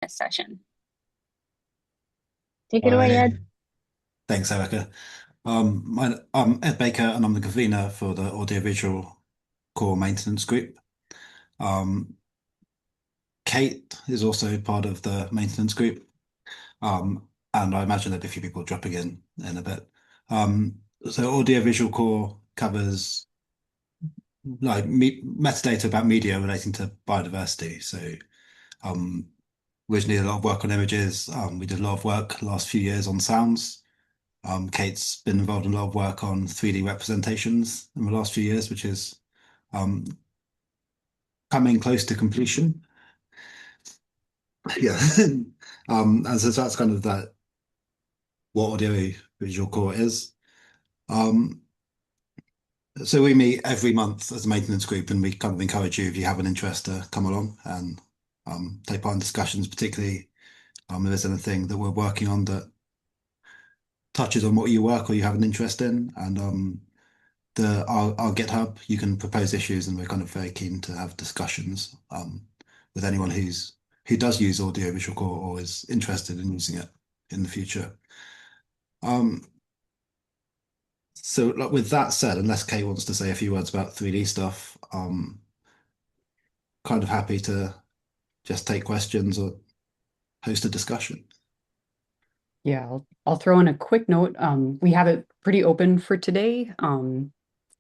this session. Take it away, Hi, Ed. thanks, Erica. I'm Ed Baker, and I'm the convener for the Audiovisual Core Maintenance Group. Um, Kate is also part of the maintenance group, and I imagine there'll be a few people dropping in a bit. So Audiovisual Core covers like metadata about media relating to biodiversity. So um, we did a lot of work on images. We did a lot of work the last few years on sounds. Kate's been involved in a lot of work on 3D representations in the last few years, which is um, coming close to completion. Yeah. And so that's kind of that what audio visual core is. Um, so we meet every month as a maintenance group, and we kind of encourage you if you have an interest to come along and take part in discussions, particularly if there's anything that we're working on that touches on what you work or you have an interest in. And our GitHub, you can propose issues, and we're kind of very keen to have discussions with anyone who does use Audio Visual Core or is interested in using it in the future. Um, so like, with that said, unless Kate wants to say a few words about 3D stuff, kind of happy to just take questions or host a discussion. Yeah, I'll throw in a quick note. We have it pretty open for today. And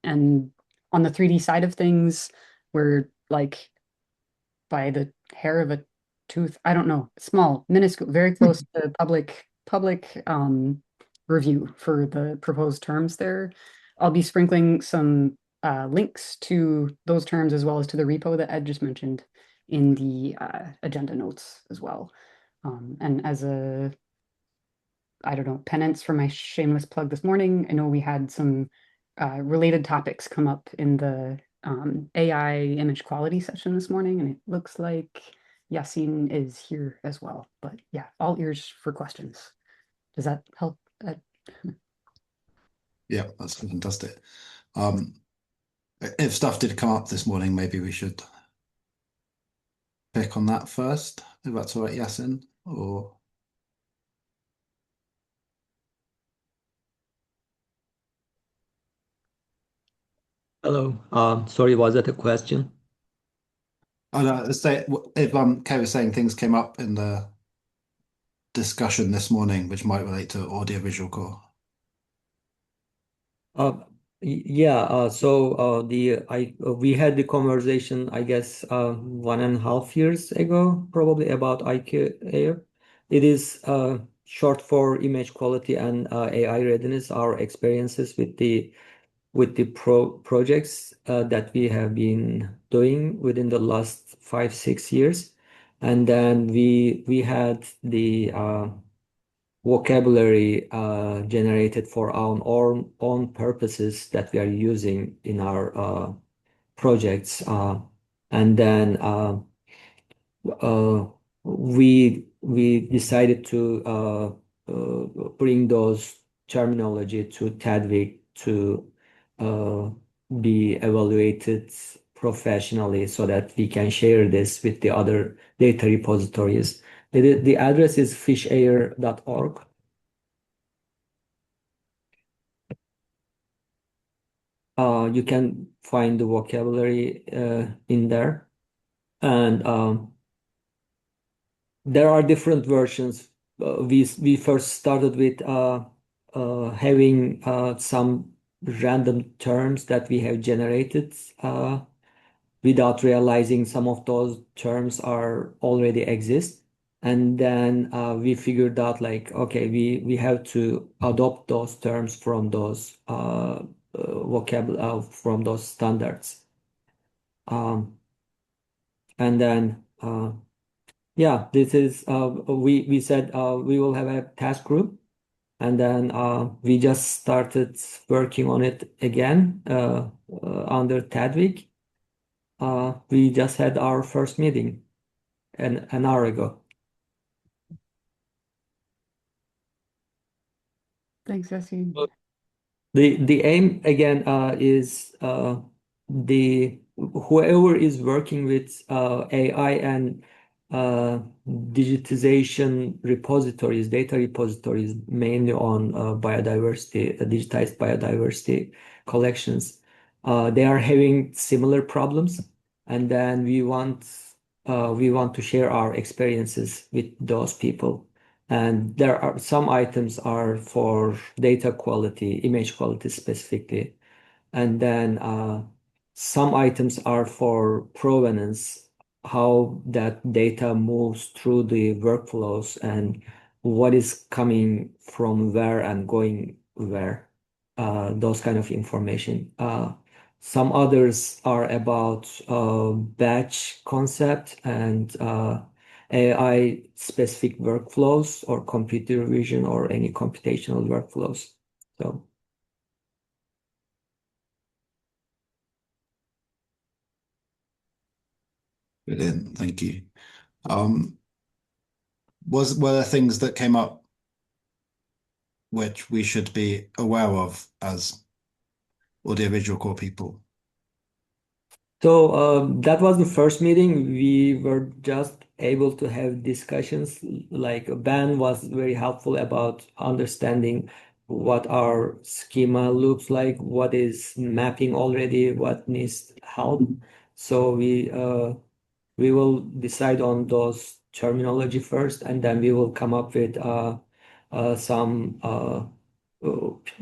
on the 3D side of things, we're like by the hair of a tooth. I don't know, small, minuscule, very close to public review for the proposed terms there. I'll be sprinkling some links to those terms as well as to the repo that Ed just mentioned in the agenda notes as well. And as a, I don't know, penance for my shameless plug this morning, I know we had some related topics come up in the AI image quality session this morning, and it looks like Yassine is here as well. But yeah, all ears for questions. Does that help? Yeah, that's fantastic. Um, if stuff did come up this morning, maybe we should pick on that first, if that's all right, Yasin, or Hello. Sorry, was that a question? I don't know, say if Kay was saying things came up in the discussion this morning, which might relate to audiovisual core. Uh, yeah. The I we had the conversation, I guess, 1.5 years ago, probably about IQ Air. It is short for image quality and AI readiness. Our experiences with the projects that we have been doing within the last 5, 6 years, and then we had the vocabulary generated for our own purposes that we are using in our projects. And then uh, we decided to bring those terminology to Tadwig to uh, be evaluated professionally so that we can share this with the other data repositories. The address is fishair.org. You can find the vocabulary in there, and there are different versions. We first started with having some random terms that we have generated without realizing some of those terms are already exist. And then we figured out like, okay, we have to adopt those terms from those from those standards. Um, and then yeah, this is we said we will have a task group, and then we just started working on it again under Tadwig. We just had our first meeting an hour ago. Thanks, Yassine. But the aim again is the whoever is working with AI and uh, digitization repositories, data repositories, mainly on biodiversity, digitized biodiversity collections. They are having similar problems, and then we want to share our experiences with those people. And there are some items are for data quality, image quality specifically, and then some items are for provenance, how that data moves through the workflows and what is coming from where and going where, those kind of information. Some others are about batch concept and AI specific workflows or computer vision or any computational workflows. So. Brilliant. Thank you. Um, were there things that came up which we should be aware of as audiovisual core people? So that was the first meeting. We were just able to have discussions. Like Ben was very helpful about understanding what our schema looks like, what is mapping already, what needs help. So we will decide on those terminology first, and then we will come up with some uh,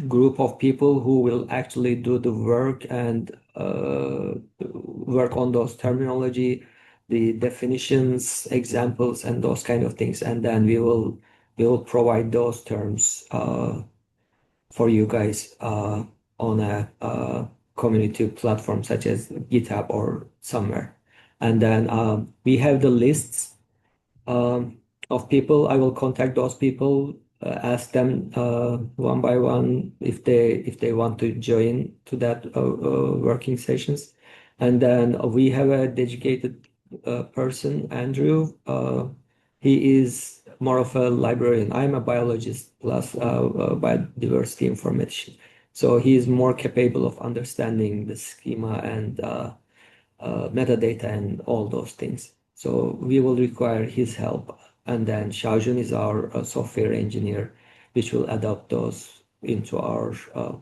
group of people who will actually do the work and work on those terminology, the definitions, examples, and those kind of things. And then we will provide those terms for you guys on a community platform such as GitHub or somewhere. And then we have the lists um, of people. I will contact those people, ask them one by one if they want to join to that working sessions, and then we have a dedicated person, Andrew. He is more of a librarian. I'm a biologist plus biodiversity informatician, so he is more capable of understanding the schema and metadata and all those things. So we will require his help. And then Xiaojun is our software engineer, which will adopt those into our,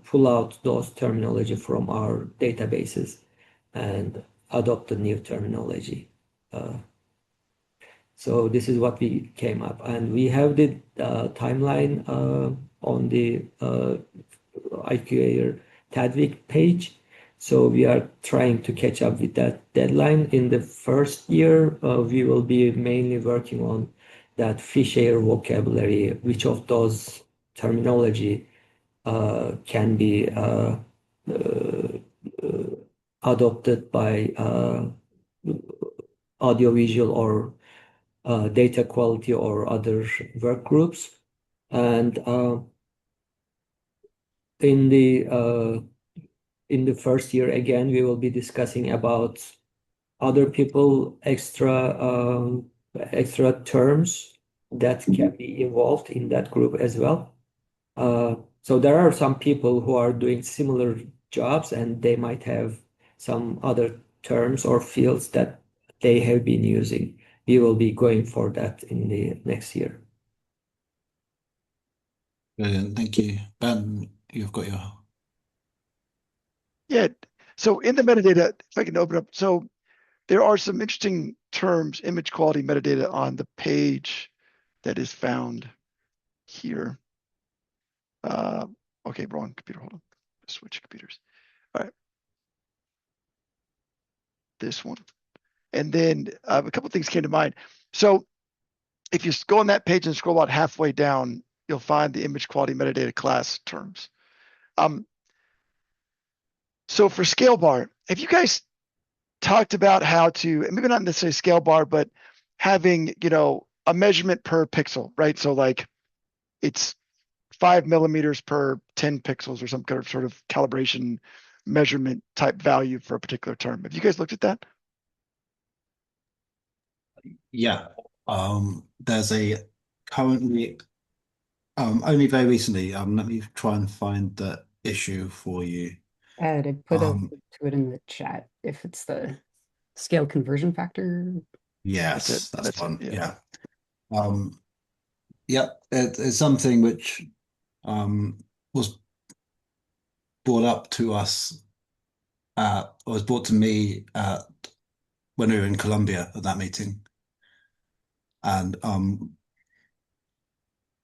pull out those terminology from our databases and adopt the new terminology. So this is what we came up. And we have the timeline on the IQAir Tadwig page. So we are trying to catch up with that deadline. In the first year, we will be mainly working on that fish air vocabulary, which of those terminology can be adopted by audiovisual or data quality or other work groups. And in the in the first year, again, we will be discussing about other people extra terms that can be involved in that group as well. So there are some people who are doing similar jobs and they might have some other terms or fields that they have been using. We will be going for that in the next year. Brilliant. Thank you. Ben, you've got your. Yeah. So in the metadata, if I can open up, so there are some interesting terms, image quality metadata on the page that is found here. Okay, wrong computer. Hold on. Switch computers. All right. This one. And then a couple things came to mind. So if you go on that page and scroll about halfway down, you'll find the image quality metadata class terms. So for scale bar, have you guys talked about how to, maybe not necessarily scale bar, but having, a measurement per pixel, right? So like it's 5 millimeters per 10 pixels or some kind of sort of calibration measurement type value for a particular term. Have you guys looked at that? Yeah. There's a currently, only very recently, let me try and find the issue for you. Ed, I put a Um, link to it in the chat if it's the scale conversion factor. That's it. Yes, that's That's it. fun. Yeah. Yeah. Um, yeah, it's something which was brought up to us, or was brought to me when we were in Colombia at that meeting. And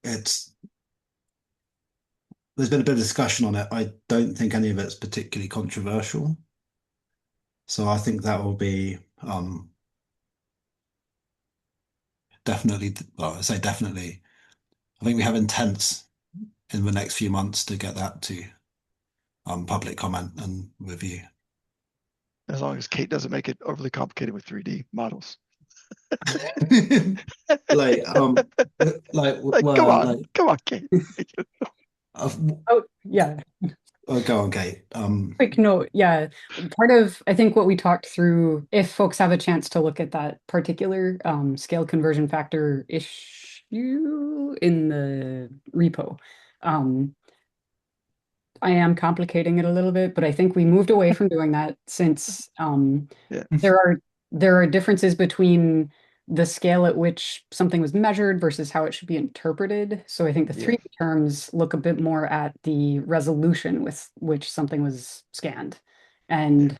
it's there's been a bit of discussion on it. I don't think any of it's particularly controversial. So I think that will be definitely, well, I say definitely. I think we have intents in the next few months to get that to public comment and review. As long as Kate doesn't make it overly complicated with 3D models. Like Come on, Kate. uh, Oh, yeah. go on, Kate. Quick note, yeah. Part of, I think what we talked through, if folks have a chance to look at that particular scale conversion factor issue in the repo, um, I am complicating it a little bit, but I think we moved away from doing that since Yeah. there are differences between the scale at which something was measured versus how it should be interpreted. So I think the Yeah. 3D terms look a bit more at the resolution with which something was scanned. And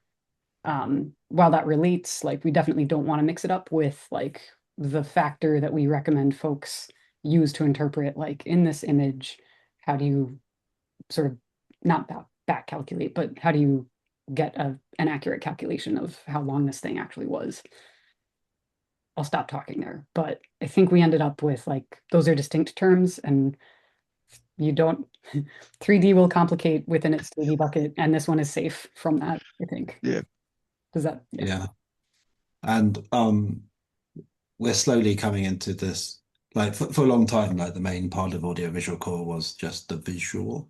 while that relates, like we definitely don't want to mix it up with like the factor that we recommend folks use to interpret, like in this image, how do you sort of not back calculate, but how do you get an accurate calculation of how long this thing actually was? I'll stop talking there. But I think we ended up with like those are distinct terms and you don't 3D will complicate within its 3D bucket, and this one is safe from that, I think. Yeah. Does that yeah. Yeah, and we're slowly coming into this. Like for a long time, like the main part of audiovisual core was just the visual,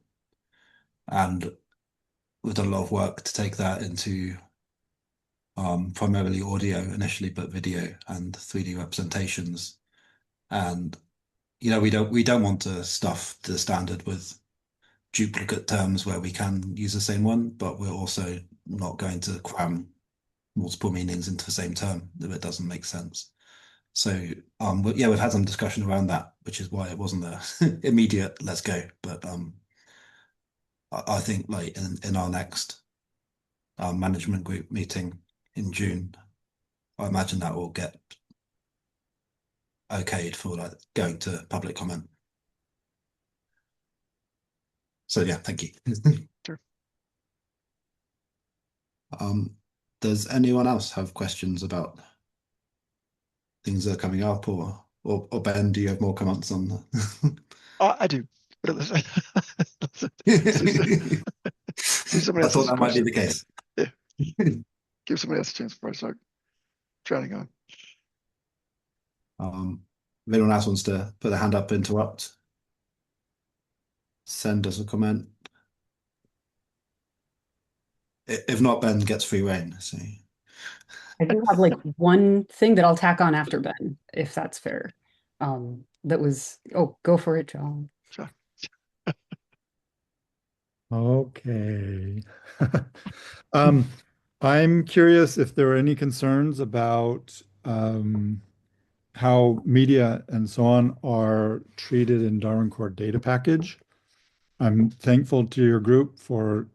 and we've done a lot of work to take that into primarily audio initially, but video and 3D representations. And we don't want to stuff the standard with duplicate terms where we can use the same one, but we're also not going to cram multiple meanings into the same term if it doesn't make sense. So yeah, we've had some discussion around that, which is why it wasn't a immediate let's go. But I think like in our next management group meeting in June, I imagine that will get okayed for like going to public comment. So yeah, thank you. Sure. Does anyone else have questions about things that are coming up, or Ben, do you have more comments on? I do. But listen, see somebody I else thought has a that might be question. the case. Yeah. Give somebody else a chance before I start drowning on. If anyone else wants to put their hand up, interrupt, send us a comment. If not, Ben gets free reign. So I do have like one thing that I'll tack on after Ben, if that's fair. That was go for it, John. Sure. Okay. Um, I'm curious if there are any concerns about how media and so on are treated in Darwin Core data package. I'm thankful to your group for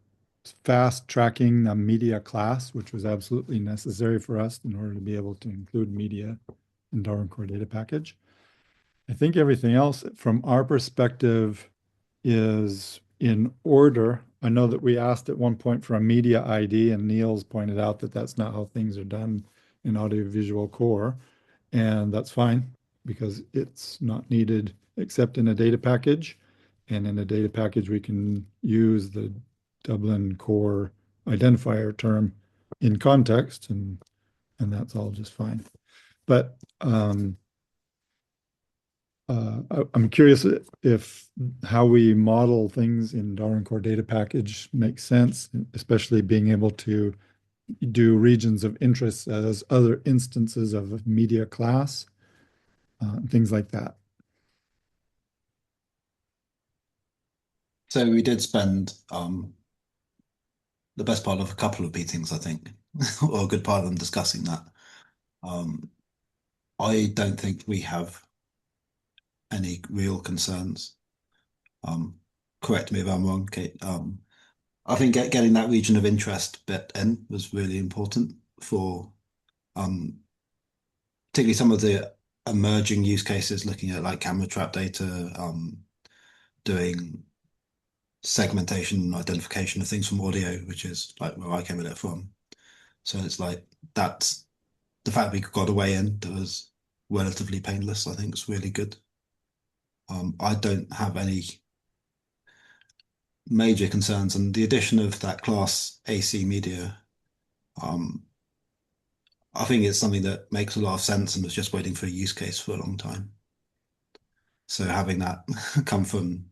fast tracking the media class, which was absolutely necessary for us in order to be able to include media in Darwin Core data package. I think everything else from our perspective is in order. I know that we asked at one point for a media ID, and Niels pointed out that that's not how things are done in audiovisual core, and that's fine because it's not needed except in a data package. And in a data package, we can use the Dublin core identifier term in context, and that's all just fine. But I'm curious if how we model things in Darwin Core data package makes sense, especially being able to do regions of interest as other instances of media class, things like that. we did spend the best part of a couple of meetings, I think, or a good part of them discussing that. I don't think we have any real concerns. Um, Correct me if I'm wrong, Kate. I think getting that region of interest bit in was really important for um, particularly some of the emerging use cases, looking at like camera trap data, doing segmentation and identification of things from audio, which is like where I came at it from. So it's like that's the fact we got a way in that was relatively painless, I think is really good. I don't have any major concerns, and the addition of that class AC media, um, I think it's something that makes a lot of sense and was just waiting for a use case for a long time. So having that come from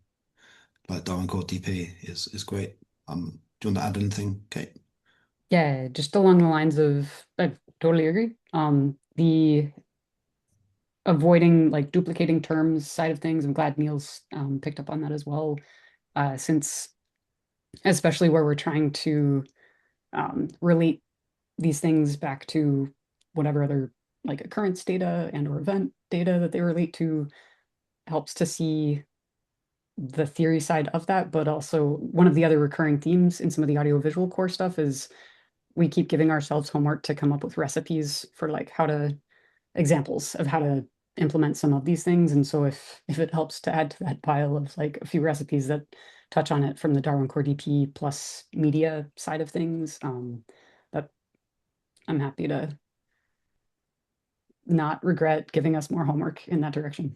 like Darwin Core DP is great. Do you want to add anything, Kate? Yeah, just along the lines of, I totally agree. The avoiding like duplicating terms side of things, I'm glad Niels picked up on that as well. Since especially where we're trying to relate these things back to whatever other like occurrence data and or event data that they relate to helps to see the theory side of that, but also one of the other recurring themes in some of the audiovisual core stuff is we keep giving ourselves homework to come up with recipes for like how to examples of how to implement some of these things. And so if it helps to add to that pile of like a few recipes that touch on it from the Darwin Core DP plus media side of things, that I'm happy to not regret giving us more homework in that direction.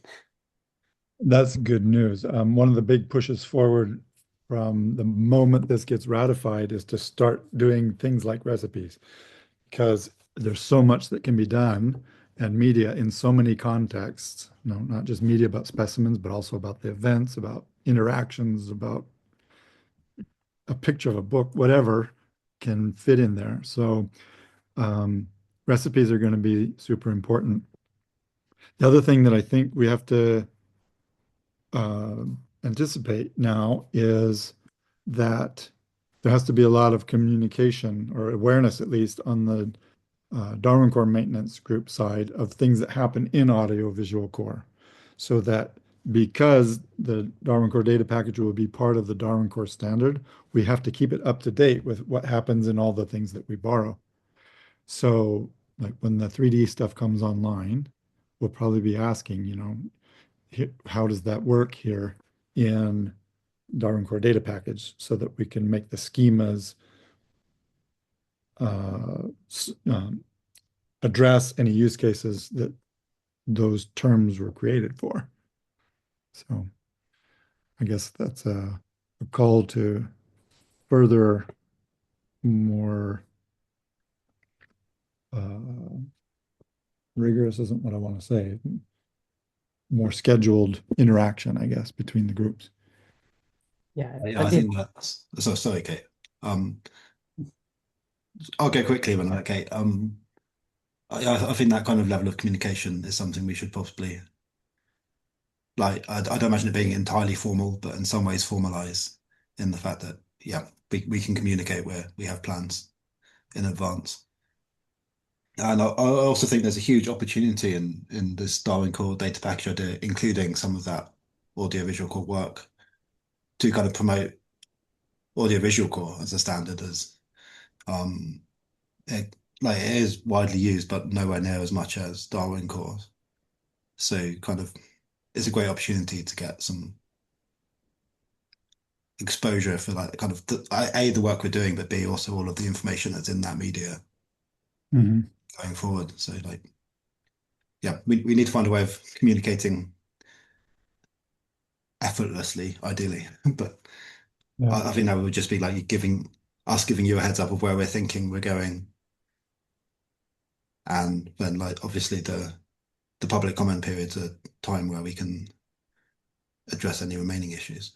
That's good news. One of the big pushes forward from the moment this gets ratified is to start doing things like recipes, because there's so much that can be done and media in so many contexts. No, not just media about specimens, but also about the events, about interactions, about a picture of a book, whatever can fit in there. So um, recipes are going to be super important. The other thing that I think we have to uh, anticipate now is that there has to be a lot of communication or awareness, at least on the Darwin Core maintenance group side of things that happen in audiovisual core. So that because the Darwin Core data package will be part of the Darwin Core standard, we have to keep it up to date with what happens in all the things that we borrow. So like when the 3D stuff comes online, we'll probably be asking, how does that work here in Darwin Core data package so that we can make the schemas uh, address any use cases that those terms were created for. So I guess that's a call to further more uh, rigorous isn't what I want to say, more scheduled interaction, I guess, between the groups. Yeah, I think that's so sorry, Kate. Um, I'll go quickly when I Kate. I think that kind of level of communication is something we should possibly like. I don't imagine it being entirely formal, but in some ways formalize in the fact that yeah, we can communicate where we have plans in advance. And I also think there's a huge opportunity in this Darwin Core data package idea, including some of that audiovisual core work to kind of promote audiovisual core as a standard as um like it is widely used, but nowhere near as much as Darwin Core. So kind of it's a great opportunity to get some exposure for like kind of A, the work we're doing, but B, also all of the information that's in that media Mhm. going forward. So like, yeah, we need to find a way of communicating effortlessly, ideally. But Yeah. I think that would just be like giving you a heads up of where we're thinking we're going. And then like obviously the public comment period's a time where we can address any remaining issues.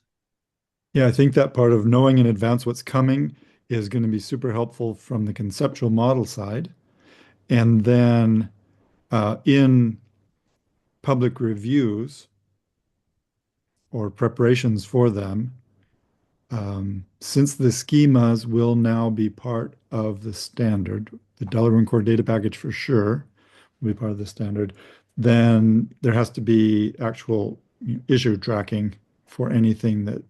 Yeah, I think that part of knowing in advance what's coming is going to be super helpful from the conceptual model side. And then in public reviews or preparations for them, since the schemas will now be part of the standard, the Delaware Core data package for sure will be part of the standard. then there has to be actual issue tracking for anything that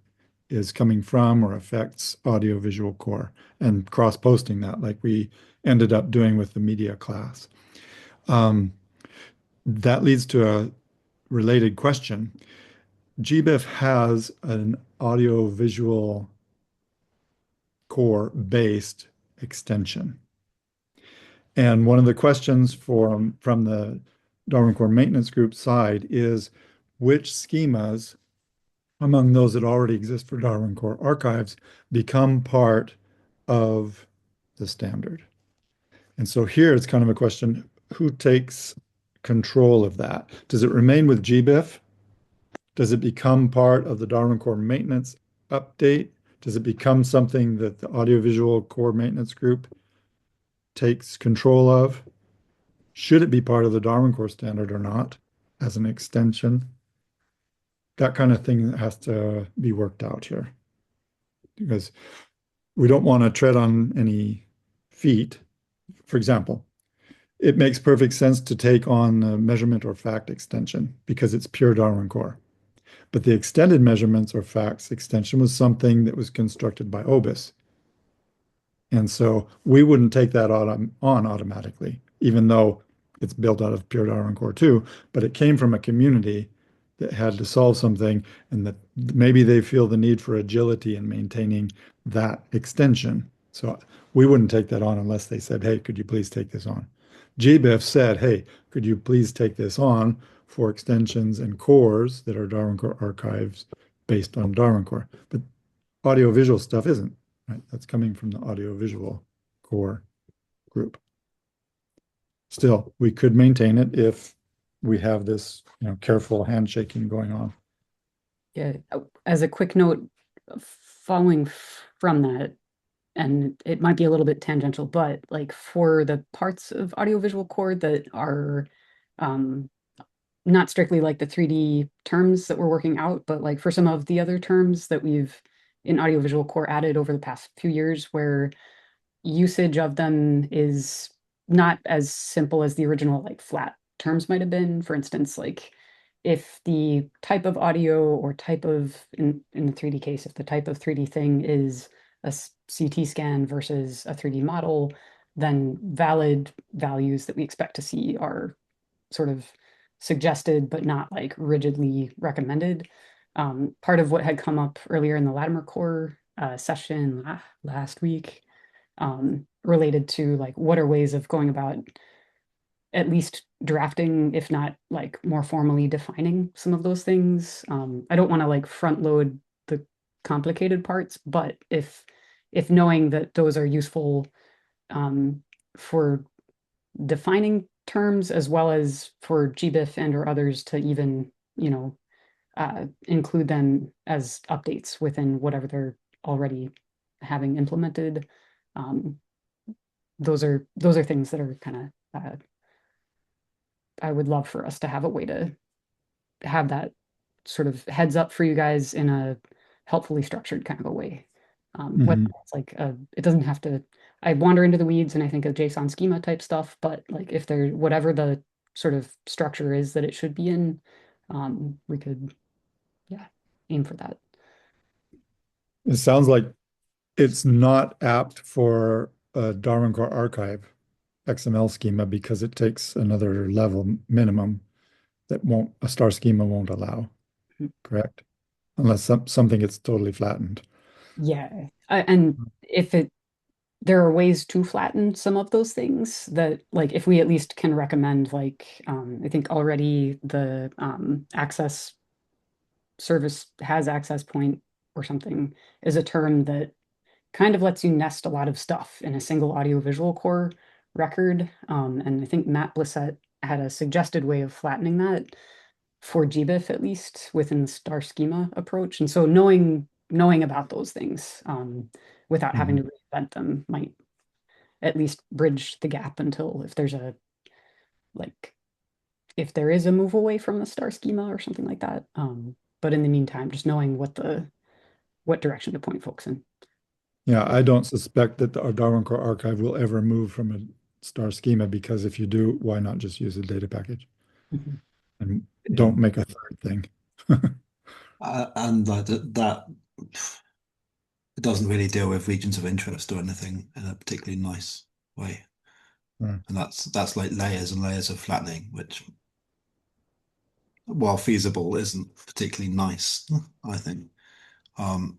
is coming from or affects audiovisual core and cross-posting that like we ended up doing with the media class. Um, that leads to a related question. GBIF has an audiovisual core based extension. And one of the questions from the Darwin Core Maintenance Group side is which schemas among those that already exist for Darwin Core archives become part of the standard. And so here it's kind of a question, who takes control of that? Does it remain with GBIF? Does it become part of the Darwin Core maintenance update? Does it become something that the Audiovisual Core Maintenance Group takes control of? Should it be part of the Darwin Core standard or not as an extension? That kind of thing has to be worked out here because we don't want to tread on any feet. For example, it makes perfect sense to take on the measurement or fact extension because it's pure Darwin Core. But the extended measurements or facts extension was something that was constructed by OBIS. And so we wouldn't take that on automatically, even though it's built out of pure Darwin Core 2, but it came from a community that had to solve something and that maybe they feel the need for agility in maintaining that extension. So we wouldn't take that on unless they said, hey, could you please take this on? GBIF said, hey, could you please take this on for extensions and cores that are Darwin Core archives based on Darwin Core? But audiovisual stuff isn't, right? That's coming from the audiovisual core group. Still, we could maintain it if we have this, careful handshaking going on. Yeah, as a quick note, following from that, and it might be a little bit tangential, but like for the parts of audiovisual core that are not strictly like the 3D terms that we're working out, but like for some of the other terms that we've in audiovisual core added over the past few years where usage of them is not as simple as the original like flat terms might have been. For instance, like if the type of audio or type of in the 3D case, if the type of 3D thing is a CT scan versus a 3D model, then valid values that we expect to see are sort of suggested but not like rigidly recommended. Part of what had come up earlier in the Latimer Core session last week related to like what are ways of going about at least drafting, if not like more formally defining some of those things. I don't want to like front load the complicated parts, but if knowing that those are useful for defining terms as well as for GBIF and or others to even, include them as updates within whatever they're already having implemented. Um, those are things that are kind of I would love for us to have a way to have that sort of heads up for you guys in a helpfully structured kind of a way. Whether it's like it doesn't have to. I wander into the weeds and I think of JSON schema type stuff, but like if there whatever the sort of structure is that it should be in, we could yeah aim for that. It sounds like it's not apt for a Darwin Core archive XML schema because it takes another level minimum that a star schema won't allow, correct? Unless something gets totally flattened. Yeah, and if there are ways to flatten some of those things that like if we at least can recommend like I think already the access service has access point or something is a term that kind of lets you nest a lot of stuff in a single audiovisual core record. And I think Matt Blissett had a suggested way of flattening that for GBIF at least within the star schema approach. And so knowing about those things without having to reinvent them might at least bridge the gap until if there is a move away from the star schema or something like that. But in the meantime, just knowing what direction to point folks in. Yeah, I don't suspect that our Darwin Core archive will ever move from a star schema because if you do, why not just use a data package? Mhm. and Yeah. don't make a third thing. And like that, it doesn't really deal with regions of interest or anything in a particularly nice way. Right. And that's like layers and layers of flattening, which, while feasible, isn't particularly nice, I think. Um,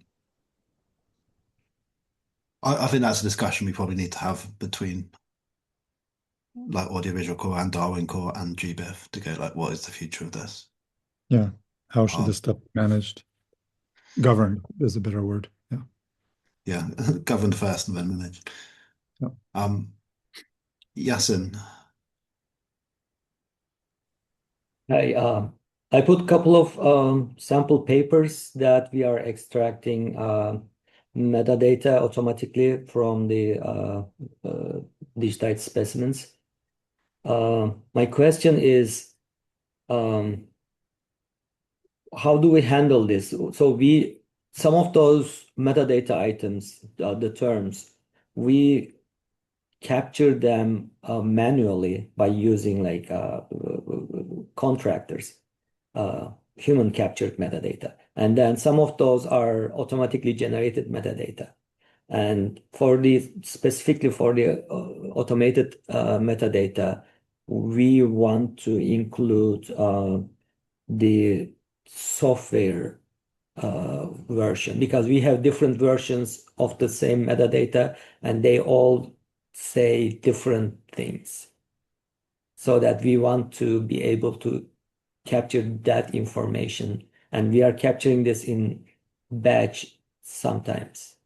I think that's a discussion we probably need to have between like Audiovisual Core and Darwin Core and GBIF to go like, what is the future of this? Yeah. How should this Um, stuff be managed? Governed is a better word. Yeah. yeah, governed first and then managed. Yeah. Um, Yasin, I I put a couple of sample papers that we are extracting metadata automatically from the digitized specimens. My question is, um, how do we handle this? So some of those metadata items, the terms, we capture them manually by using like contractors, human captured metadata. And then some of those are automatically generated metadata. And specifically for the automated metadata, we want to include the software version because we have different versions of the same metadata and they all say different things. So that we want to be able to capture that information. And we are capturing this in batch sometimes.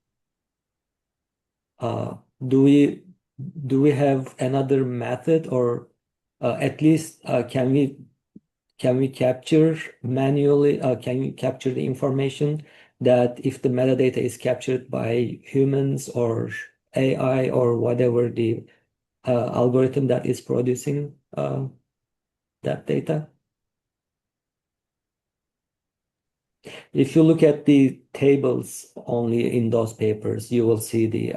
Uh, do we do we have another method or at least can we capture manually, can we capture the information that if the metadata is captured by humans or AI or whatever the algorithm that is producing that data? If you look at the tables only in those papers, you will see the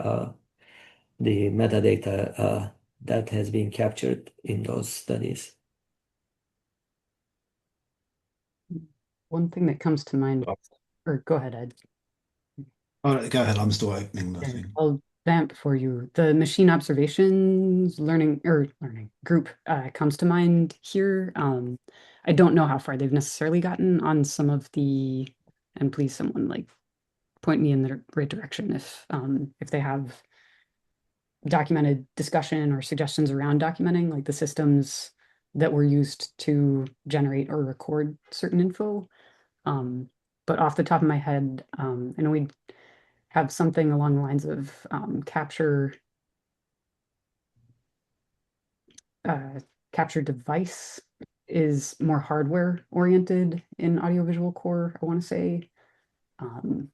metadata that has been captured in those studies. One thing that comes to mind, or go ahead, Ed. oh, go ahead. I'm still opening the Yeah, thing. I'll vamp for you. The machine observations learning group comes to mind here. I don't know how far they've necessarily gotten on some of the, and please someone like point me in the right direction if they have documented discussion or suggestions around documenting like the systems that were used to generate or record certain info. But off the top of my head, I know we have something along the lines of uh, capture device is more hardware oriented in audiovisual core, I want to say. Um,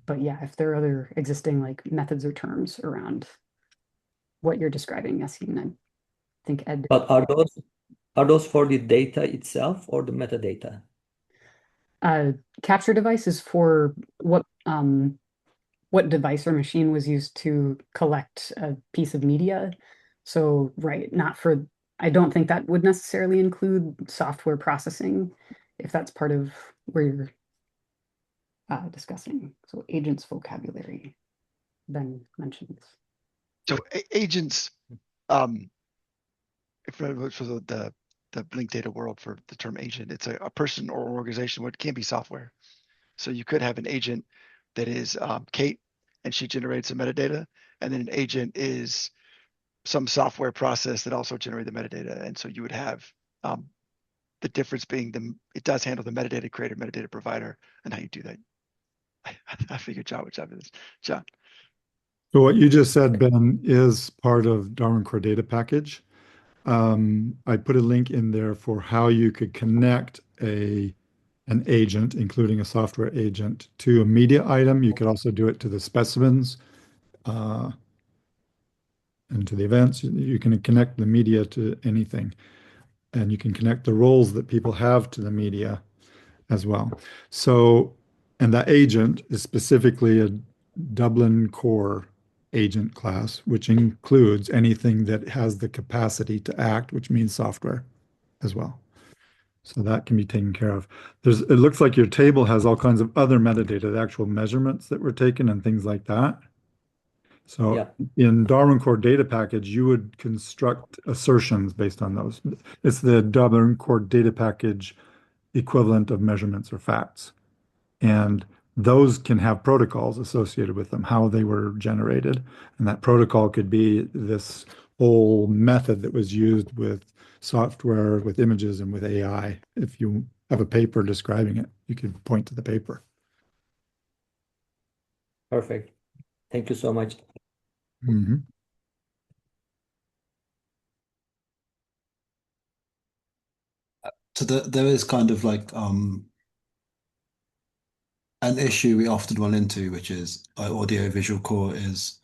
but yeah, if there are other existing like methods or terms around what you're describing, Yassine, I think Ed. But are those for the data itself or the metadata? Uh, capture device is for what device or machine was used to collect a piece of media. So, right, not for, I don't think that would necessarily include software processing if that's part of where you're discussing. So, agents vocabulary then mentions. So agents, um, for the Blink data world for the term agent, it's a person or organization, what can be software. So you could have an agent that is Kate, and she generates the metadata, and then an agent is some software process that also generates the metadata. And so you would have the difference being it does handle the metadata creator, metadata provider, and how you do that. I figured John would jump in this. John. So what you just said, Ben, is part of Darwin Core Data Package. I put a link in there for how you could connect an agent, including a software agent, to a media item. You could also do it to the specimens uh, and to the events. You can connect the media to anything, and you can connect the roles that people have to the media as well. So, and that agent is specifically a Dublin Core agent class, which includes anything that has the capacity to act, which means software. as well. So that can be taken care of. It looks like your table has all kinds of other metadata, the actual measurements that were taken and things like that. So Yeah. in Darwin Core Data Package, you would construct assertions based on those. It's the Darwin Core Data Package equivalent of measurements or facts. And those can have protocols associated with them, how they were generated. And that protocol could be this whole method that was used with software, with images, and with AI. If you have a paper describing it, you could point to the paper. Perfect. Thank you so much. Mhm. So there is kind of like an issue we often run into, which is audio-visual core is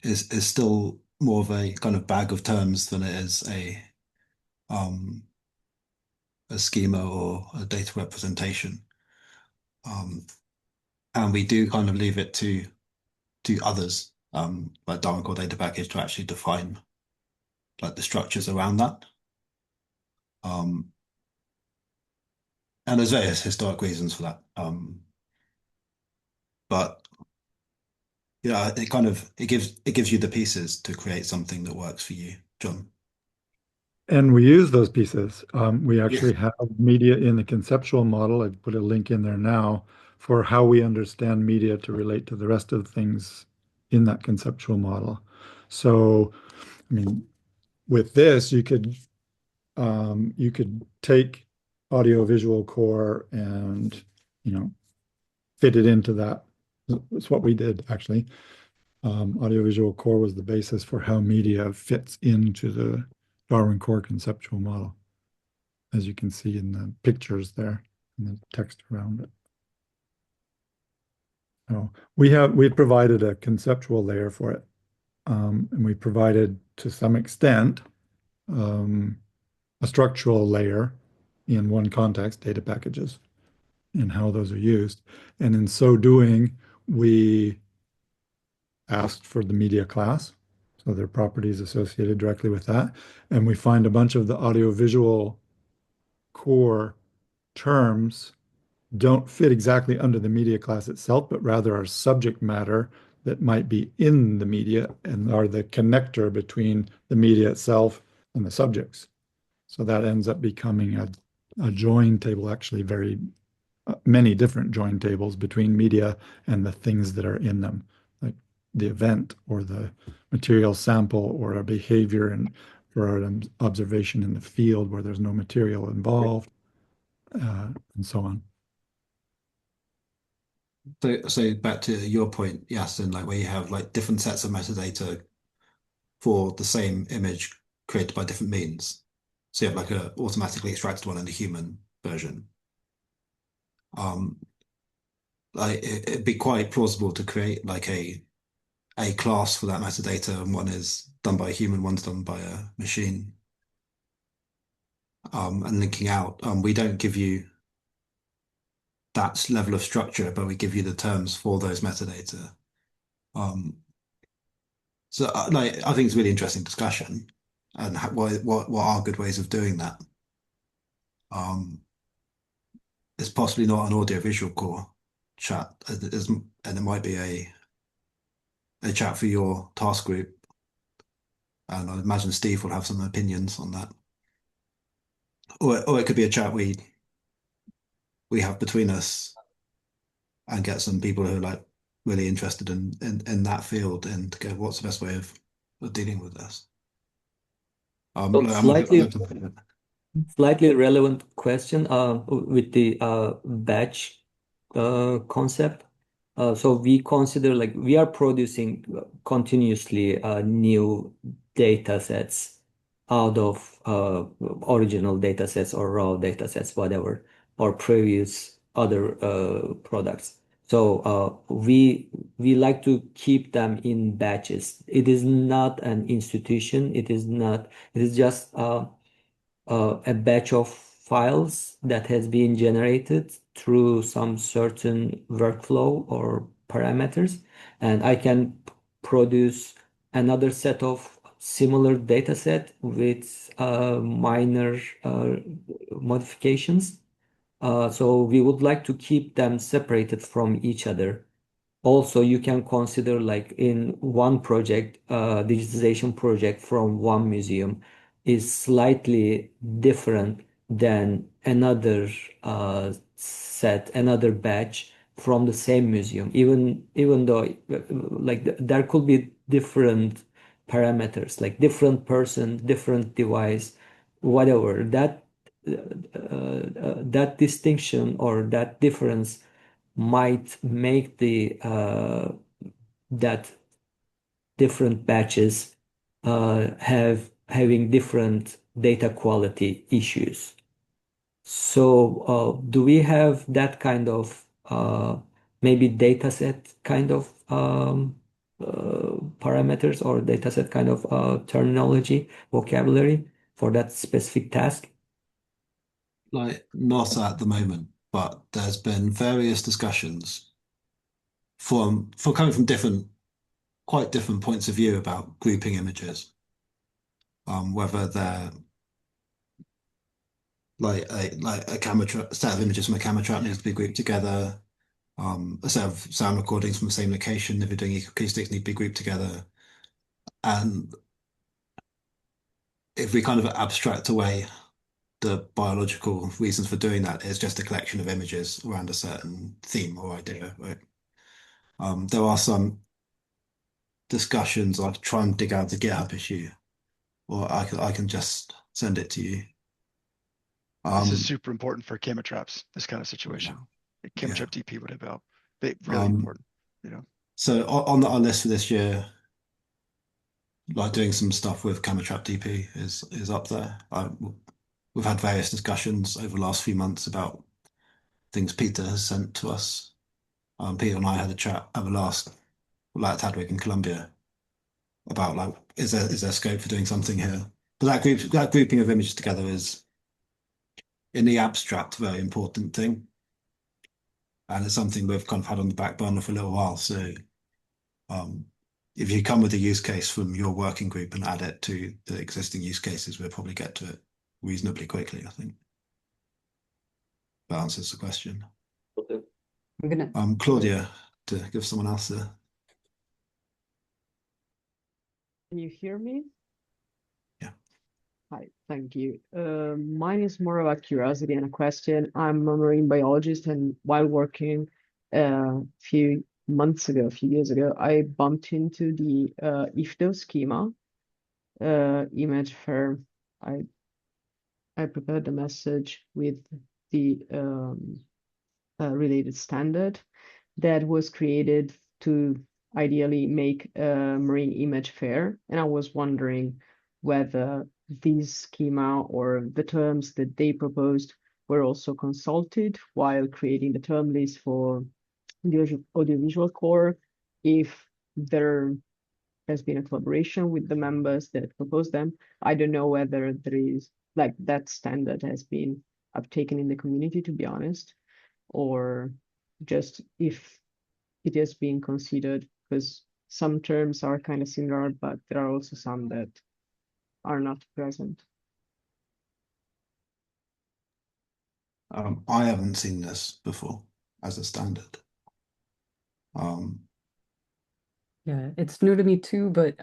still more of a kind of bag of terms than it is um a schema or a data representation. Um, and we do kind of leave it to others, like Darwin Core Data Package, to actually define like the structures around that. And there's various historic reasons for that. But yeah, it gives you the pieces to create something that works for you, John. And we use those pieces. We Yes. actually have media in the conceptual model. I put a link in there now for how we understand media to relate to the rest of things in that conceptual model. So, I mean, with this, you could take audio-visual core and fit it into that. That's what we did actually. Audiovisual core was the basis for how media fits into the Darwin core conceptual model, as you can see in the pictures there and the text around it. So we provided a conceptual layer for it, and we provided to some extent a structural layer in one context, data packages, and how those are used. And in so doing, we asked for the media class, so there are properties associated directly with that. And we find a bunch of the audiovisual core terms don't fit exactly under the media class itself, but rather are subject matter that might be in the media and are the connector between the media itself and the subjects. So that ends up becoming a join table, actually very many different join tables between media and the things that are in them, like the event or the material sample or a behavior and for an observation in the field where there's no material involved, and so on. So back to your point, Yasin, like where you have like different sets of metadata for the same image created by different means. So you have like a automatically extracted one in the human version. Um, like it'd be quite plausible to create like a class for that metadata, and one is done by a human, one's done by a machine. And linking out, we don't give you that level of structure, but we give you the terms for those metadata. Um, so like I think it's a really interesting discussion, and what are good ways of doing that. It's possibly not an audio visual core chat, and it might be a chat for your task group. And I imagine Steve will have some opinions on that. Or it could be a chat we have between us and get some people who are like really interested in that field and go, what's the best way of dealing with this? So Like, I'd love to. slightly relevant question with the batch concept. So we consider like we are producing continuously new data sets out of original data sets or raw data sets, whatever, or previous other products. So we like to keep them in batches. It is not an institution. It is not. It is just a batch of files that has been generated through some certain workflow or parameters, and I can produce another set of similar data set with minor modifications. So we would like to keep them separated from each other. Also, you can consider like in one project, digitization project from one museum is slightly different than another another batch from the same museum. Even though like there could be different parameters, like different person, different device, whatever. That distinction or that difference might make the that different batches having different data quality issues. So do we have that kind of maybe data set kind of parameters or data set kind of terminology, vocabulary for that specific task? Like, not at the moment, but there's been various discussions for coming from quite different points of view about grouping images. Whether they're like a set of images from a camera trap needs to be grouped together. A set of sound recordings from the same location, if you're doing acoustics, need to be grouped together. And if we kind of abstract away the biological reasons for doing that, it's just a collection of images around a certain theme or idea, right? There are some discussions. I could try and dig out the GitHub issue, or I can just send it to you. This is Um, super important for camera traps, this kind of yeah, situation. Camera yeah. trap DP would have helped. Really important, you know. So on our list for this year, like doing some stuff with camera trap DP is up there. We've had various discussions over the last few months about things Peter has sent to us. Peter and I had a chat at the last, like, Tadwig in Colombia about, like, is there scope for doing something here? But that grouping of images together is, in the abstract, a very important thing, and it's something we've kind of had on the back burner for a little while. So um, if you come with a use case from your working group and add it to the existing use cases, we'll probably get to it reasonably quickly, I think. That answers the question. Okay. I'm gonna Claudia, to give someone else a. Can you hear me? Yeah. Hi, thank you. Mine is more of a curiosity and a question. I'm a marine biologist, and while working a few months ago, a few years ago, I bumped into the IFDO schema image for I I prepared the message with the related standard that was created to ideally make a marine image fair. And I was wondering whether these schema or the terms that they proposed were also consulted while creating the term list for the audiovisual core, if there has been a collaboration with the members that proposed them. I don't know whether there is like that standard has been uptaken in the community, to be honest, or just if it is being considered, because some terms are kind of similar, but there are also some that are not present. I haven't seen this before as a standard. Yeah, it's new to me too, but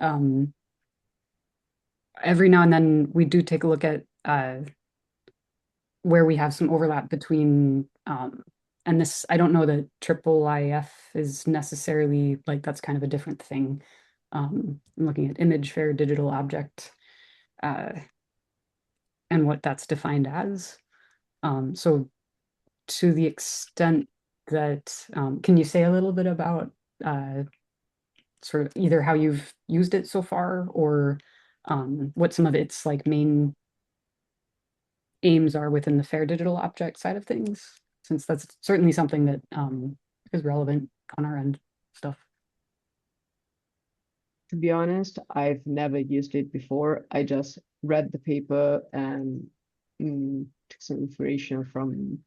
every now and then we do take a look at where we have some overlap between and this, I don't know that triple IF is necessarily like, that's kind of a different thing. I'm looking at image fair digital object uh, and what that's defined as. So to the extent that, can you say a little bit about sort of either how you've used it so far, or what some of its like main aims are within the fair digital object side of things, since that's certainly something that is relevant on our end stuff. To be honest, I've never used it before. I just read the paper and took some information from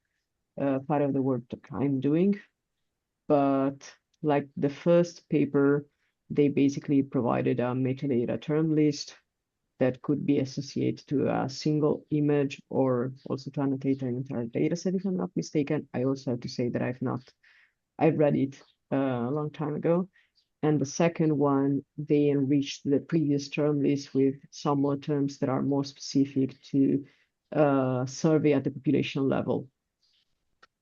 part of the work that I'm doing. But like the first paper, they basically provided a metadata term list that could be associated to a single image or also to annotate an entire data set, if I'm not mistaken. I also have to say that I've read it a long time ago. And the second one, they enriched the previous term list with some more terms that are more specific to survey at the population level.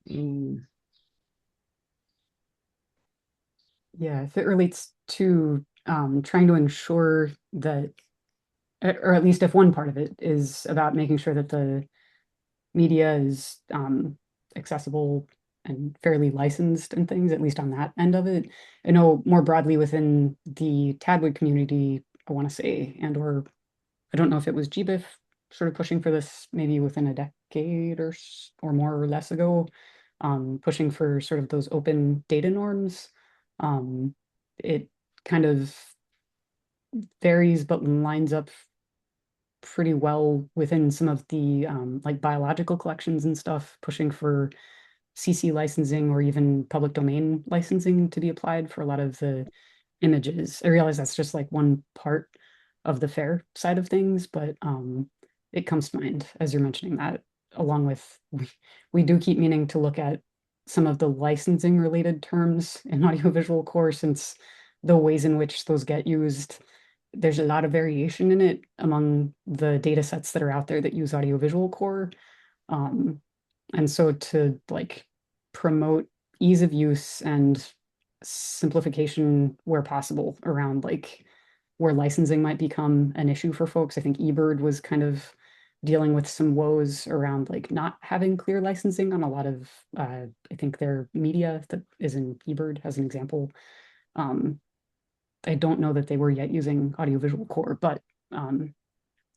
Mm, Yeah, if it relates to trying to ensure that, or at least if one part of it is about making sure that the media is accessible and fairly licensed and things, at least on that end of it. I know more broadly within the Tadwig community, I want to say, and or I don't know if it was GBIF sort of pushing for this maybe within a decade or more or less ago, pushing for sort of those open data norms. It kind of varies, but lines up pretty well within some of the like biological collections and stuff, pushing for CC licensing or even public domain licensing to be applied for a lot of the images. I realize that's just like one part of the fair side of things, but it comes to mind as you're mentioning that, along with we do keep meaning to look at some of the licensing related terms in audiovisual core, since the ways in which those get used, there's a lot of variation in it among the data sets that are out there that use audiovisual core. Um, and so to like promote ease of use and simplification where possible around like where licensing might become an issue for folks. I think eBird was kind of dealing with some woes around like not having clear licensing on a lot of I think their media that is in eBird as an example. Um, I don't know that they were yet using audiovisual core, but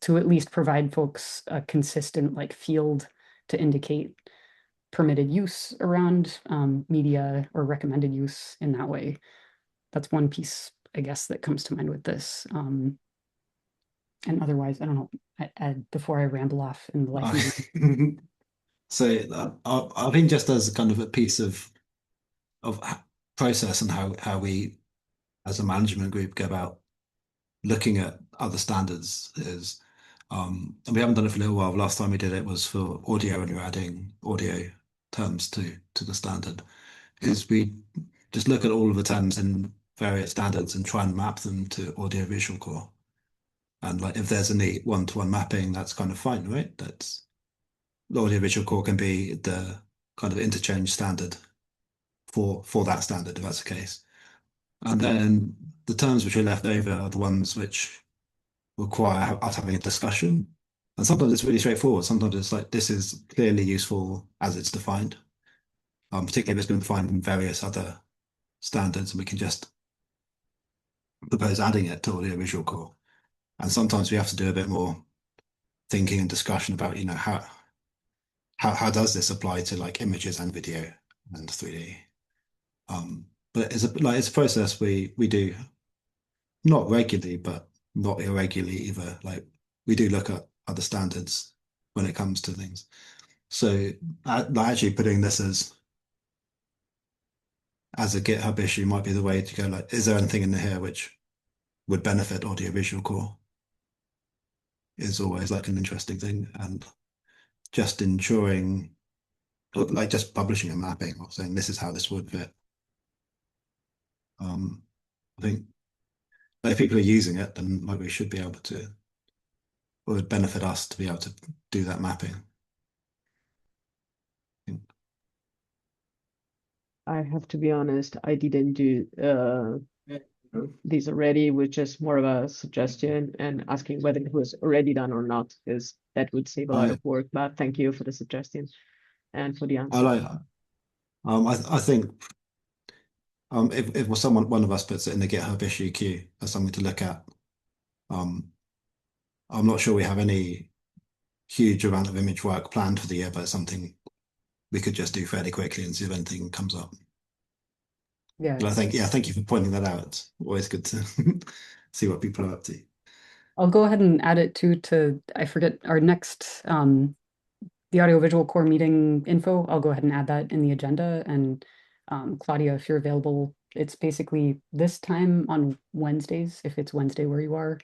to at least provide folks a consistent like field to indicate permitted use around media or recommended use in that way. That's one piece, I guess, that comes to mind with this. And otherwise, I don't know, before I ramble off in the licensing. So I think just as kind of a piece of process and how we as a management group go about looking at other standards is and we haven't done it for a little while. Last time we did it was for audio and we are adding audio terms to the standard. Is we just look at all of the terms in various standards and try and map them to audiovisual core. And like if there's a neat one-to-one mapping, that's kind of fine, right? That's the audiovisual core can be the kind of interchange standard for that standard if that's the case. And then the terms which are left over are the ones which require us having a discussion. And sometimes it's really straightforward. Sometimes it's like this is clearly useful as it's defined. Particularly if it's been defined in various other standards, and we can just propose adding it to audiovisual core. And sometimes we have to do a bit more thinking and discussion about, you know, how does this apply to like images and video and 3D? But it's a process we do not regularly, but not irregularly either. Like we do look at other standards when it comes to things. So like actually putting this as a GitHub issue might be the way to go. Like, is there anything in here which would benefit audiovisual core? Is always like an interesting thing, and just ensuring, like, just publishing a mapping or saying this is how this would fit. I think if people are using it, then like we should be able to, it would benefit us to be able to do that mapping. I have to be honest, I didn't do these already, with just more of a suggestion and asking whether it was already done or not, because that would save a lot I of work. But thank you for the suggestion and for the I answer. like I think if one of us puts it in the GitHub issue queue as something to look at, um, I'm not sure we have any huge amount of image work planned for the year, but it's something we could just do fairly quickly and see if anything comes up. Yeah, But I think, yeah, thank you for pointing that out. It's always good to see what people are up to. I'll go ahead and add it to, I forget, our next, the audiovisual core meeting info. I'll go ahead and add that in the agenda. And Claudia, if you're available, it's basically this time on Wednesdays, if it's Wednesday where you are,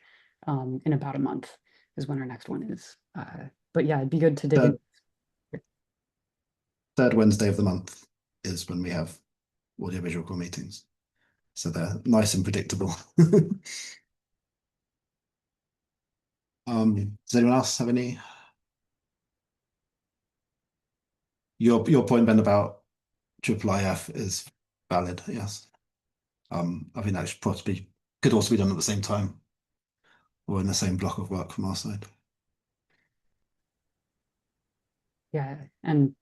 in about a month. is when our next one is. But yeah, it'd be good to dig in. Third Wednesday of the month is when we have audiovisual core meetings. So they're nice and predictable. Does anyone else have any? Your point, Ben, about IIIF is valid, yes. I think that should possibly could also be done at the same time or in the same block of work from our side. Yeah, and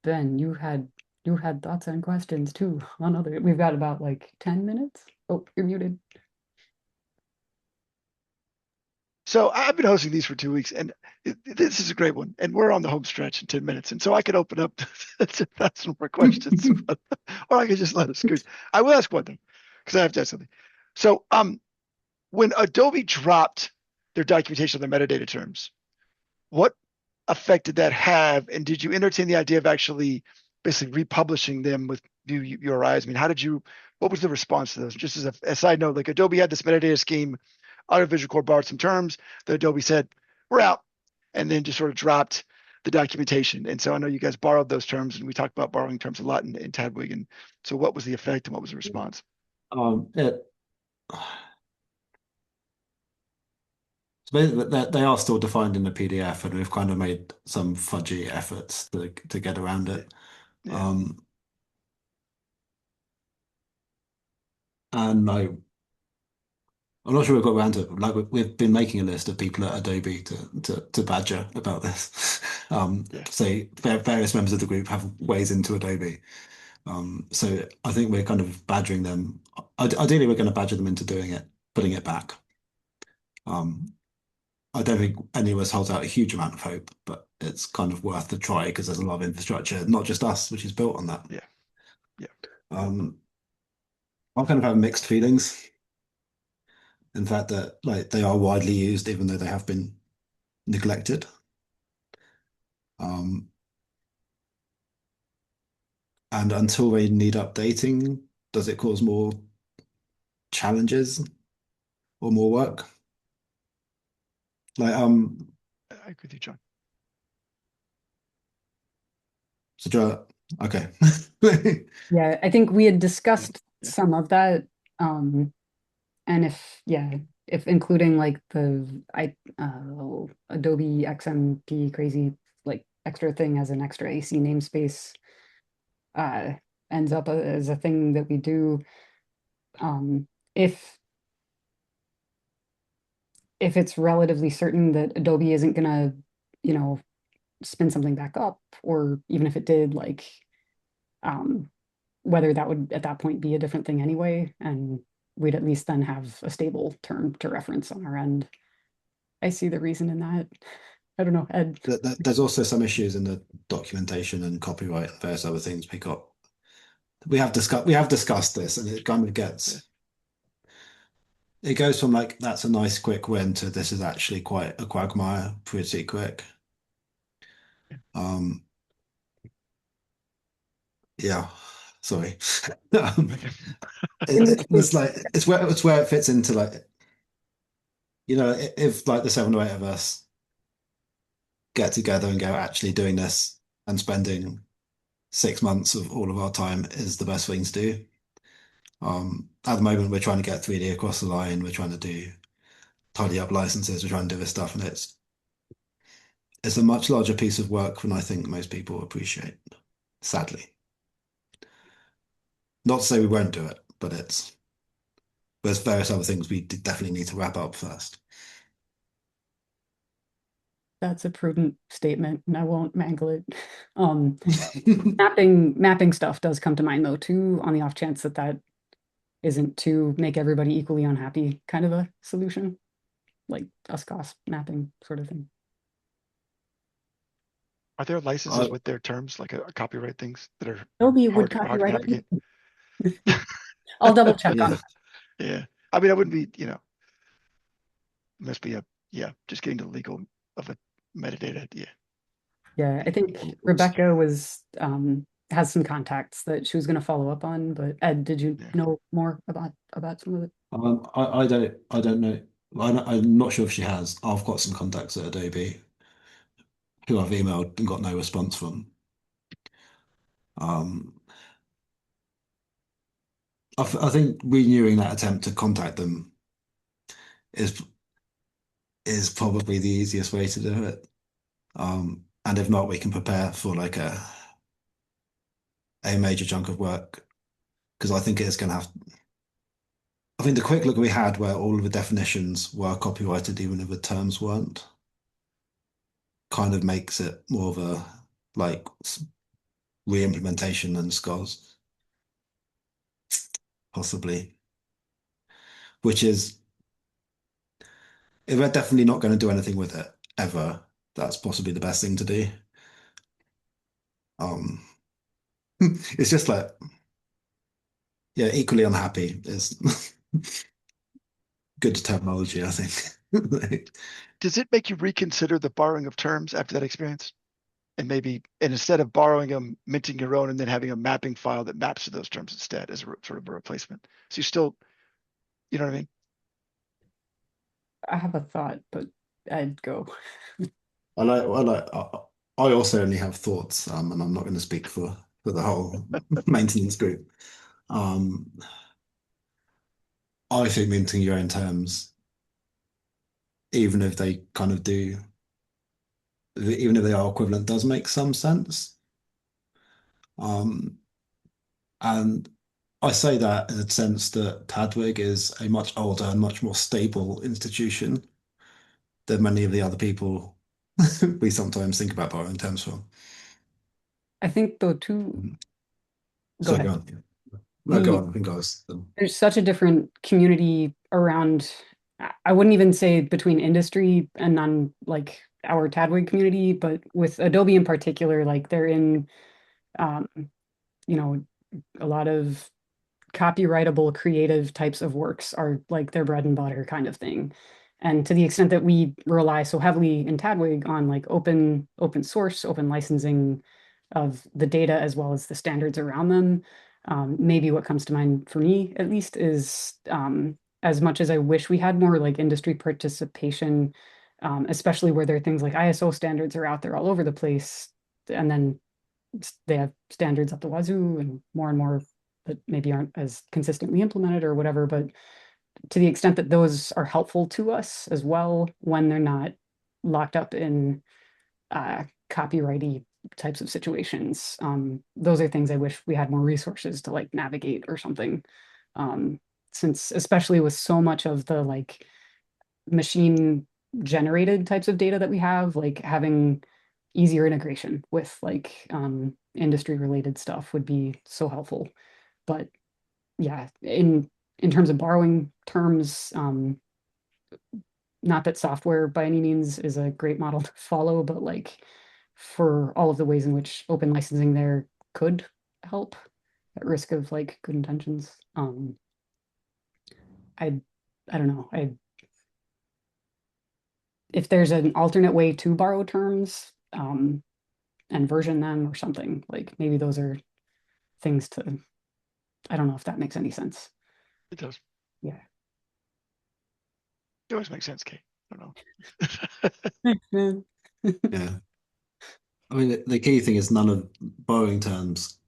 Ben, you had thoughts and questions too on other. We've got about like 10 minutes. Oh, you're muted. So I've been hosting these for 2 weeks, and this is a great one. And we're on the home stretch in 10 minutes. And so I could open up to 1,000 more questions, or I could just let us scoot. I will ask one thing, because I have to ask something. So when Adobe dropped their documentation of their metadata terms, what effect did that have? And did you entertain the idea of actually basically republishing them with new URIs? I mean, what was the response to those? Just as a side note, like Adobe had this metadata scheme, Audiovisual Core borrowed some terms, that Adobe said, we're out, and then just sort of dropped the documentation. And so I know you guys borrowed those terms, and we talked about borrowing terms a lot in Tadwig. And so what was the effect and what was the response? They are still defined in the PDF, and we've kind of made some fudgy efforts to get around it. Yeah. And I'm not sure we've got around to it. Like we've been making a list of people at Adobe to badger about this. Say various members of the group have ways into Adobe. So I think we're kind of badgering them. Ideally, we're going to badger them into doing it, putting it back. I don't think any of us holds out a huge amount of hope, but it's kind of worth the try because there's a lot of infrastructure, not just us, which is built on that. Yeah. I'm kind of having mixed feelings. In fact, that like they are widely used, even though they have been neglected. And until they need updating, does it cause more challenges or more work? Like I agree with you, John. So Joe, okay. Yeah, I think we had discussed some of that. And if including like the Adobe XMP crazy like extra thing as an extra AC namespace ends up as a thing that we do, if it's relatively certain that Adobe isn't gonna, spin something back up, or even if it did, like whether that would at that point be a different thing anyway, and we'd at least then have a stable term to reference on our end. I see the reason in that. I don't know, Ed. There's also some issues in the documentation and copyright and various other things we have discussed this, and it kind of it goes from like that's a nice quick win to this is actually quite a quagmire pretty quick. Yeah, sorry. It's like it's where it fits into like if like the 7 or 8 of us get together and go actually doing this and spending 6 months of all of our time is the best thing to do. At the moment, we're trying to get 3D across the line. We're trying to tidy up licenses. We're trying to do this stuff, and it's a much larger piece of work than I think most people appreciate, sadly. Not to say we won't do it, but there's various other things we definitely need to wrap up first. That's a prudent statement, and I won't mangle it. Mapping stuff does come to mind though too, on the off chance that isn't to make everybody equally unhappy kind of a solution, like USCOS mapping sort of thing. Are there licenses with their terms, like a copyright things that are Adobe would hard to copyright navigate? I'll double check on it. Yeah. I mean, I wouldn't be, must be just getting to the legal of a metadata. Yeah. Yeah, I think Rebecca has some contacts that she was going to follow up on, but Ed, did you know more about some of it? I don't know I'm not sure if she has. I've got some contacts at Adobe who I've emailed and got no response from. Um, I think renewing that attempt to contact them is is probably the easiest way to do it. And if not, we can prepare for like a major chunk of work because I think it's going to have. I think the quick look we had where all of the definitions were copyrighted, even if the terms weren't, kind of makes it more of a like re-implementation than SCORS, possibly. Which is, if they're definitely not going to do anything with it ever, that's possibly the best thing to do. Um, it's just like, yeah, equally unhappy is good terminology, I think. Does it make you reconsider the borrowing of terms after that experience? And maybe, and instead of borrowing them, minting your own, and then having a mapping file that maps to those terms instead as a sort of a replacement. So you still, you know what I mean? I have a thought, but I'd go. I also only have thoughts, and I'm not going to speak for the whole maintenance group. Um, I think minting your own terms, even if they kind of do, even if they are equivalent, does make some sense. Um, and I say that in the sense that Tadwig is a much older and much more stable institution than many of the other people we sometimes think about borrowing terms from. I think though too, go So go ahead. on. No, go The on. I think I was. There's such a different community around. I wouldn't even say between industry and non like our Tadwig community, but with Adobe in particular, like they're in um, you know, a lot of copyrightable creative types of works are like their bread and butter kind of thing. And to the extent that we rely so heavily in Tadwig on like open source, open licensing of the data as well as the standards around them, maybe what comes to mind for me at least is as much as I wish we had more like industry participation, especially where there are things like ISO standards are out there all over the place, and then they have standards up the wazoo and more that maybe aren't as consistently implemented or whatever. But to the extent that those are helpful to us as well when they're not locked up in copyrighty types of situations, those are things I wish we had more resources to like navigate or something. Um, since especially with so much of the like machine generated types of data that we have, like having easier integration with like industry related stuff would be so helpful. But yeah, in terms of borrowing terms, not that software by any means is a great model to follow, but like for all of the ways in which open licensing there could help at risk of like good intentions. I I don't know. I If there's an alternate way to borrow terms, and version them or something, like maybe those are things to, I don't know if that makes any sense. It does. Yeah. It always makes sense, Kate. I don't Thanks, man. Yeah. I mean, the key thing is none of borrowing terms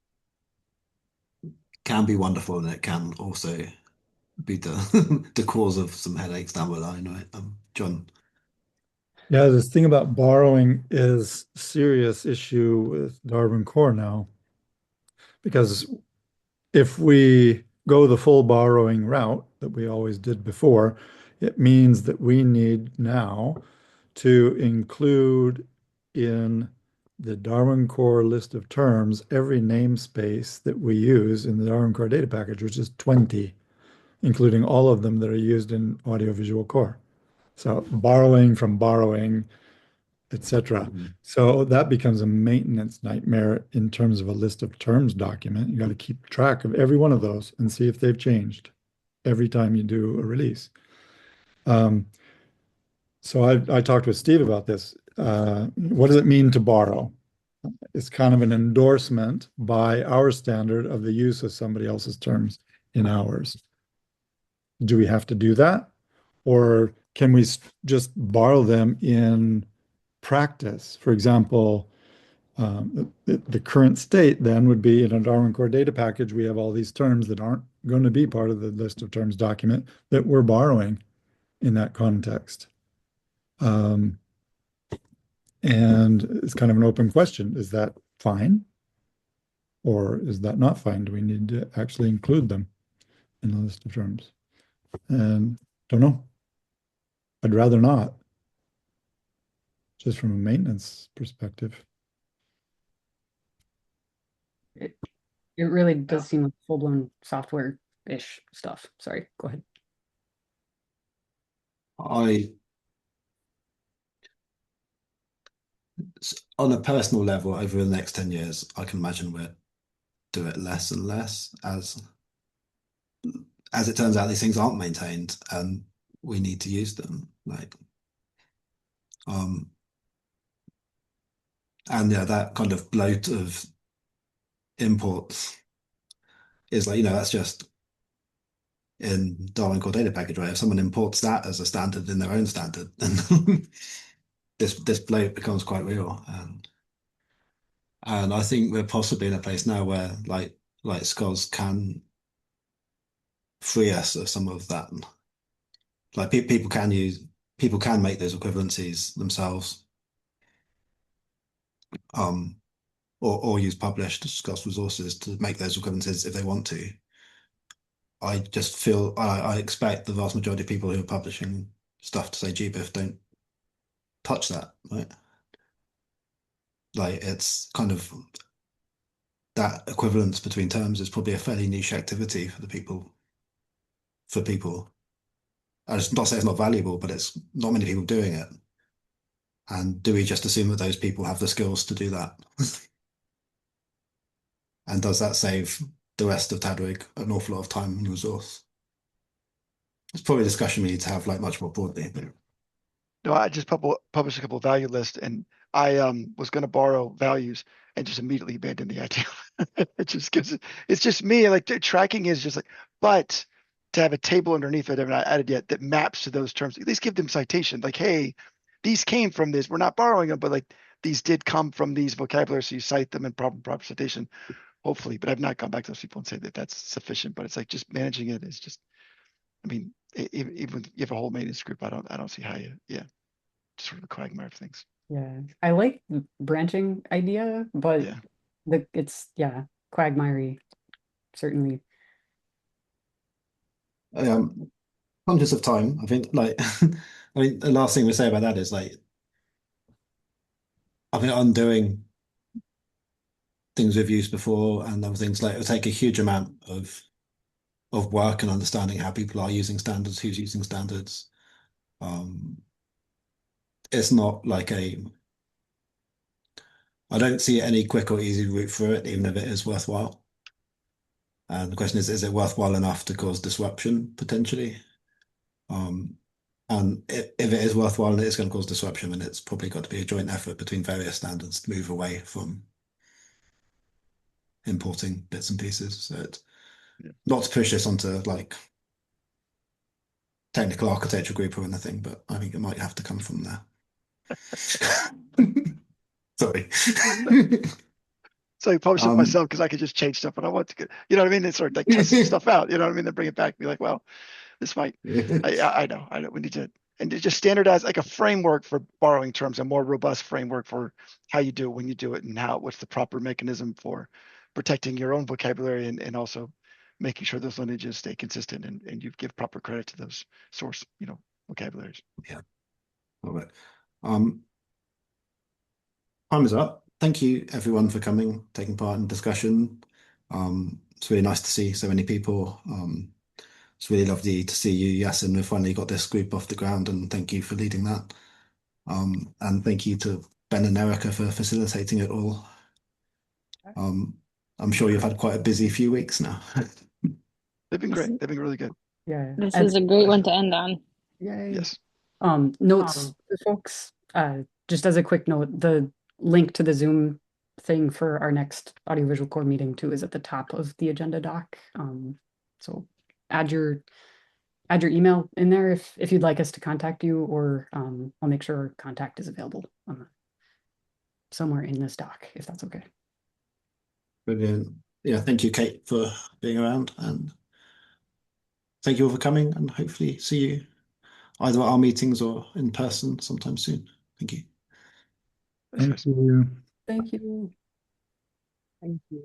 can be wonderful, and it can also be the the cause of some headaches down the line, right? John. Yeah, this thing about borrowing is a serious issue with Darwin Core now, because if we go the full borrowing route that we always did before, it means that we need now to include in the Darwin Core list of terms every namespace that we use in the Darwin Core data package, which is 20, including all of them that are used in Audiovisual Core. So borrowing from borrowing, etc. Mhm. So that becomes a maintenance nightmare in terms of a list of terms document. You got to keep track of every one of those and see if they've changed every time you do a release. Um, so I talked with Steve about this. What does it mean to borrow? It's kind of an endorsement by our standard of the use of somebody else's terms in ours. Do we have to do that? Or can we just borrow them in practice? For example, the current state then would be in a Darwin Core data package, we have all these terms that aren't going to be part of the list of terms document that we're borrowing in that context. And it's kind of an open question. Is that fine? Or is that not fine? Do we need to actually include them in the list of terms? And don't know. I'd rather not, just from a maintenance perspective. It really does seem like full-blown software-ish stuff. Sorry, go ahead. On a personal level, over the next 10 years, I can imagine we'll do it less and less as it turns out these things aren't maintained and we need to use them. And yeah, that kind of bloat of imports is that's just in Darwin Core data package, right? If someone imports that as a standard in their own standard, then this bloat becomes quite real. And I think we're possibly in a place now where like SCOs can free us of some of that. Like people can make those equivalencies themselves, or use published SCOs resources to make those equivalencies if they want to. I just feel I expect the vast majority of people who are publishing stuff to say GBIF don't touch that, right? Like it's kind of that equivalence between terms is probably a fairly niche activity for people. I just not say it's not valuable, but it's not many people doing it. And do we just assume that those people have the skills to do that? And does that save the rest of Tadwig an awful lot of time and resource? It's probably a discussion we need to have much more broadly. No, I just published a couple of value lists, and I was going to borrow values and just immediately abandoned the idea. It's just me. Like tracking is just like, but to have a table underneath it, I haven't added yet, that maps to those terms. At least give them citation. Like, hey, these came from this. We're not borrowing them, but like these did come from these vocabulary, so you cite them in proper citation. Hopefully, but I've not gone back to those people and say that that's sufficient. But it's like just managing it is just. I mean, even if you have a whole maintenance group, I don't see how you, just sort of the quagmire of things. Yeah, I like the branching idea, but Yeah. it's quagmire certainly. Conscious of time, I think I mean the last thing we say about that is I think undoing things we've used before and other things it'll take a huge amount of work and understanding how people are using standards, who's using standards. It's not I don't see any quick or easy route through it, even if it is worthwhile. And the question is it worthwhile enough to cause disruption potentially? And if it is worthwhile and it is going to cause disruption, then it's probably got to be a joint effort between various standards to move away from importing bits and pieces. So not to push this onto technical architecture group or anything, but I think it might have to come from there. Sorry. So I published it myself because I could just change stuff when I want to. You know what I mean? It's sort of like test some stuff out. You know what I mean? Then bring it back and be like, well, this might. I know. We need to just standardize like a framework for borrowing terms, a more robust framework for how you do it, when you do it, and what's the proper mechanism for protecting your own vocabulary and also making sure those lineages stay consistent and you give proper credit to those source vocabularies. Yeah. All right. Time is up. Thank you everyone for coming, taking part in the discussion. It's really nice to see so many people. It's really lovely to see you, Yasin. We've finally got this group off the ground, and thank you for leading that. And thank you to Ben and Erica for facilitating it all. I'm sure you've had quite a busy few weeks now. They've been great. They've been really good. Yeah. This is a great one to end on. Yay. Yes. Notes for folks. Just as a quick note, the link to the Zoom thing for our next Audiovisual Core meeting too is at the top of the agenda doc. So add your add your email in there if you'd like us to contact you, or I'll make sure contact is available somewhere in this doc, if that's okay. Brilliant. Yeah, thank you, Kate, for being around, and thank you all for coming, and hopefully see you either at our meetings or in person sometime soon. Thank you. Thank you. Thank you. Thank you.